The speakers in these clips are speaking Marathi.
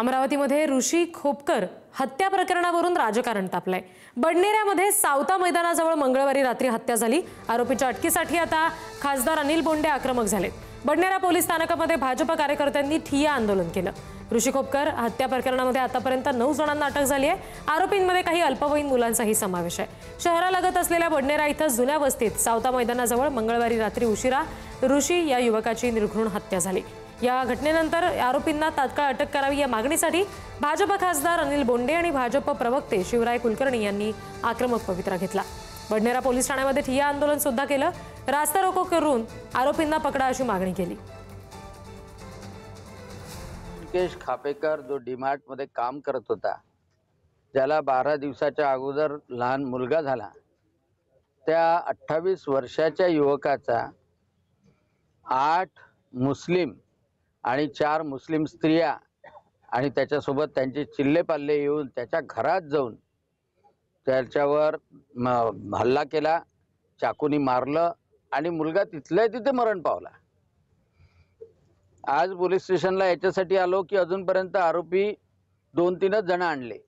अमरावतीमध्ये ऋषी खोपकर हत्या प्रकरणावरून राजकारण तापलंय। बडनेऱ्यामध्ये सावता मैदानाजवळ मंगळवारी रात्री हत्या झाली। आरोपीच्या अटकेसाठी आता खासदार अनिल बोंडे आक्रमक झालेत। बडनेरा पोलीस स्थानकामध्ये भाजप कार्यकर्त्यांनी ठिय्या आंदोलन केलं। ऋषी खोपकर हत्या प्रकरणामध्ये आतापर्यंत 9 जणांना अटक झाली आहे। आरोपींमध्ये काही अल्पवयीन मुलांचाही समावेश आहे। शहरालगत असलेल्या बडनेरा इथं जुन्या वस्तीत सावता मैदानाजवळ मंगळवारी रात्री उशिरा ऋषी या युवकाची निर्घृण हत्या झाली। या घटनेनंतर आरोपींना तात्काळ अटक करावी या मागणीसाठी भाजप खासदार अनिल बोंडे आणि भाजप प्रवक्ते शिवराय कुलकर्णी यांनी आक्रमक पवित्रा घेतला। बडनेरा पोलीस ठाण्यामध्ये ठिय्या आंदोलन सुद्धा केलं। रास्ता रोको करून आरोपींना पकडा अशी मागणी केली। मुकेश खापेकर जो डीमार्ट मध्ये काम करत होता, ज्याला 12 दिवसाच्या अगोदर लहान मुलगा झाला, त्या 28 वर्षाच्या युवकाचा 8 मुस्लिम आणि 4 मुस्लिम स्त्रिया आणि त्याच्यासोबत त्यांचे चिल्लेपाल्ले येऊन त्याच्या घरात जाऊन त्याच्यावर हल्ला केला, चाकूनी मारलं आणि मुलगा तिथल्या तिथे मरण पावला। आज पोलीस स्टेशनला याच्यासाठी आलो की अजूनपर्यंत आरोपी 2-3 जण आणले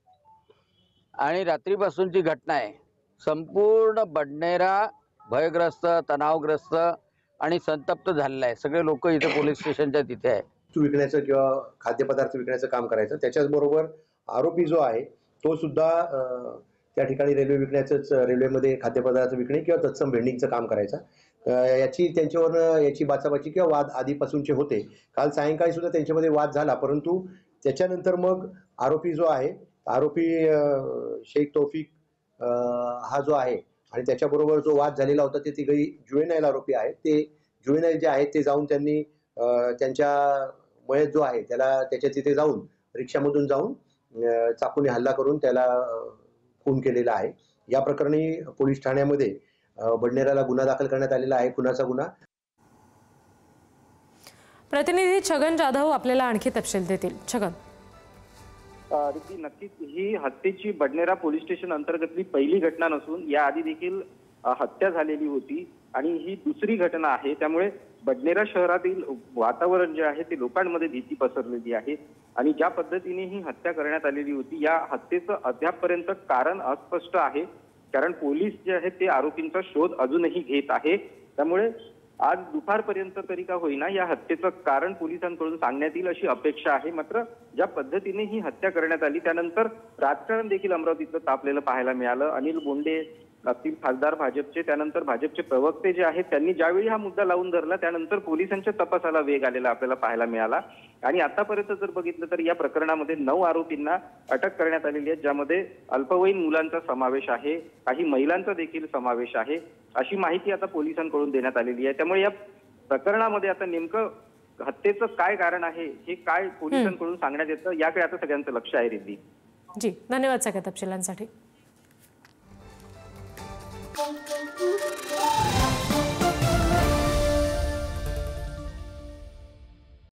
आणि रात्रीपासूनची घटना आहे। संपूर्ण बडनेरा भयग्रस्त, तणावग्रस्त आणि संतप्त झालेला आहे। सगळे लोक इथे पोलीस स्टेशनच्या तिथे आहे। विकण्याचं किंवा खाद्यपदार्थ विकण्याचं काम करायचं। त्याच्याचबरोबर आरोपी जो आहे तो सुद्धा त्या ठिकाणी रेल्वेमध्ये खाद्यपदार्थ विकणे किंवा तत्सम वेंडिंगचं काम करायचं। याची त्यांच्यावर याची बाचाबाची किंवा वाद आधीपासूनचे होते। काल सायंकाळी सुद्धा त्यांच्यामध्ये वाद झाला, परंतु त्याच्यानंतर मग आरोपी जो आहे, आरोपी शेख तौफिक हा जो आहे आणि त्याच्याबरोबर जो वाद झालेला होता ते तिघही जुवेनाईल आरोपी आहेत। ते जुवेनाईल जे आहेत ते जाऊन त्यांनी त्यांच्या मयत जो आहे त्याला त्याच्या तिथे जाऊन रिक्षामधून जाऊन चाकूने हल्ला करून त्याला खून केलेला आहे। या प्रकरणी पोलीस ठाण्यामध्ये बडनेराला गुन्हा दाखल करण्यात आलेला आहे, खुनाचा गुन्हा। प्रतिनिधी छगन जाधव आपल्याला आणखी तपशील देतील। छगन, नक्कीच ही हत्येची बडनेरा पोलीस स्टेशन अंतर्गतली पहिली घटना नसून याआधी देखील हत्या झालेली होती आणि ही दुसरी घटना आहे। त्यामुळे बडनेरा शहरातील वातावरण जे आहे ते लोकांमध्ये भीती पसरलेली आहे आणि ज्या पद्धतीने ही हत्या करण्यात आलेली होती, या हत्येचं अद्यापपर्यंत कारण अस्पष्ट आहे। कारण पोलीस जे आहेत ते आरोपींचा शोध अजूनही घेत आहे। त्यामुळे आज दुपारपर्यंत तरी का होईना या हत्येचं कारण पोलिसांकडून सांगण्यात येईल अशी अपेक्षा आहे। मात्र ज्या पद्धतीने ही हत्या करण्यात आली त्यानंतर राजकारण देखील अमरावतीतलं तापलेलं पाहायला मिळालं। अनिल बोंडे असतील खासदार भाजपचे, त्यानंतर भाजपचे प्रवक्ते जे आहेत त्यांनी ज्यावेळी हा मुद्दा लावून धरला त्यानंतर पोलिसांच्या तपासाला वेग आलेला आपल्याला पाहायला मिळाला। आणि आतापर्यंत जर बघितलं तर या प्रकरणामध्ये 9 आरोपींना अटक करण्यात आलेली आहे, ज्यामध्ये अल्पवयीन मुलांचा समावेश आहे, काही महिलांचा देखील समावेश आहे, अशी माहिती आता पोलिसांकडून देण्यात आलेली आहे। त्यामुळे या प्रकरणामध्ये आता नेमकं हत्येचं काय कारण आहे हे काय पोलिसांकडून सांगण्यात येतं याकडे आता सगळ्यांचं लक्ष आहे। रिद्धी जी, धन्यवाद सगळ्या तपशिलांसाठी।